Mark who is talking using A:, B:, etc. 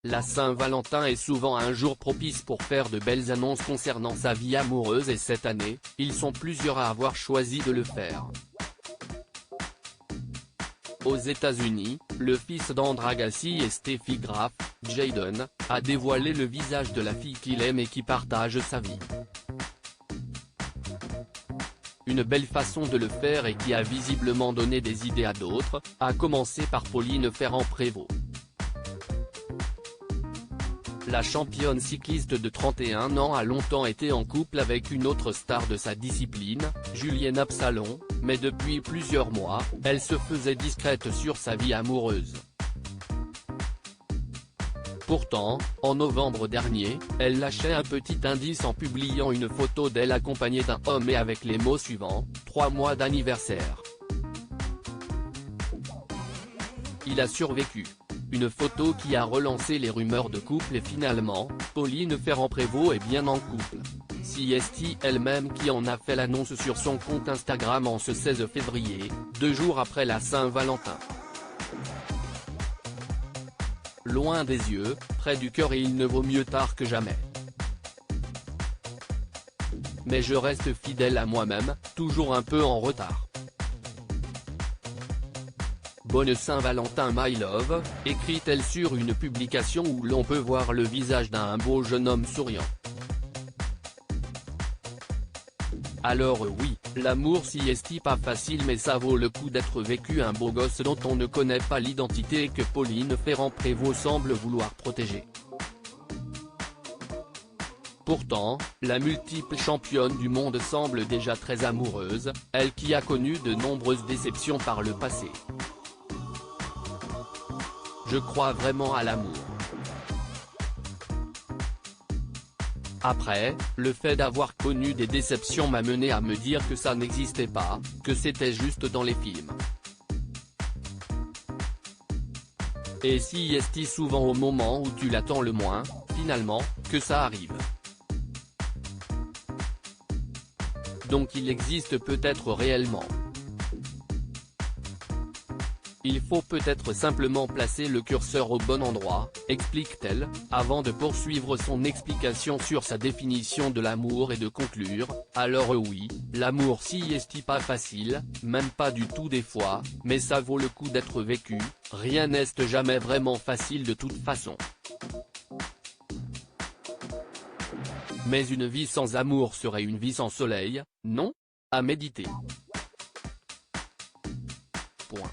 A: La Saint-Valentin est souvent un jour propice pour faire de belles annonces concernant sa vie amoureuse et cette année, ils sont plusieurs à avoir choisi de le faire. Aux États-Unis, le fils d'Andra Agassi et Steffi Graf, Jayden, a dévoilé le visage de la fille qu'il aime et qui partage sa vie. Une belle façon de le faire et qui a visiblement donné des idées à d'autres, à commencer par Pauline Ferrand-Prévot. La championne cycliste de 31 ans a longtemps été en couple avec une autre star de sa discipline, Julienne Absalon, mais depuis plusieurs mois, elle se faisait discrète sur sa vie amoureuse. Pourtant, en novembre dernier, elle lâchait un petit indice en publiant une photo d'elle accompagnée d'un homme et avec les mots suivants, 3 mois d'anniversaire. Il a survécu. Une photo qui a relancé les rumeurs de couple et finalement, Pauline Ferrand-Prévot est bien en couple. C'est elle-même qui en a fait l'annonce sur son compte Instagram en ce 16 février, 2 jours après la Saint-Valentin. Loin des yeux, près du cœur et il ne vaut mieux tard que jamais. Mais je reste fidèle à moi-même, toujours un peu en retard. Bonne Saint-Valentin my love, écrit-elle sur une publication où l'on peut voir le visage d'un beau jeune homme souriant. Alors oui, l'amour si est pas facile mais ça vaut le coup d'être vécu, un beau gosse dont on ne connaît pas l'identité et que Pauline Ferrand-Prévot semble vouloir protéger. Pourtant, la multiple championne du monde semble déjà très amoureuse, elle qui a connu de nombreuses déceptions par le passé. Je crois vraiment à l'amour. Après, le fait d'avoir connu des déceptions m'a mené à me dire que ça n'existait pas, que c'était juste dans les films. Et si est souvent au moment où tu l'attends le moins, finalement, que ça arrive. Donc il existe peut-être réellement. Il faut peut-être simplement placer le curseur au bon endroit, explique-t-elle, avant de poursuivre son explication sur sa définition de l'amour et de conclure, alors oui, l'amour si est pas facile, même pas du tout des fois, mais ça vaut le coup d'être vécu, rien n'est jamais vraiment facile de toute façon. Mais une vie sans amour serait une vie sans soleil, non ? À méditer. Point.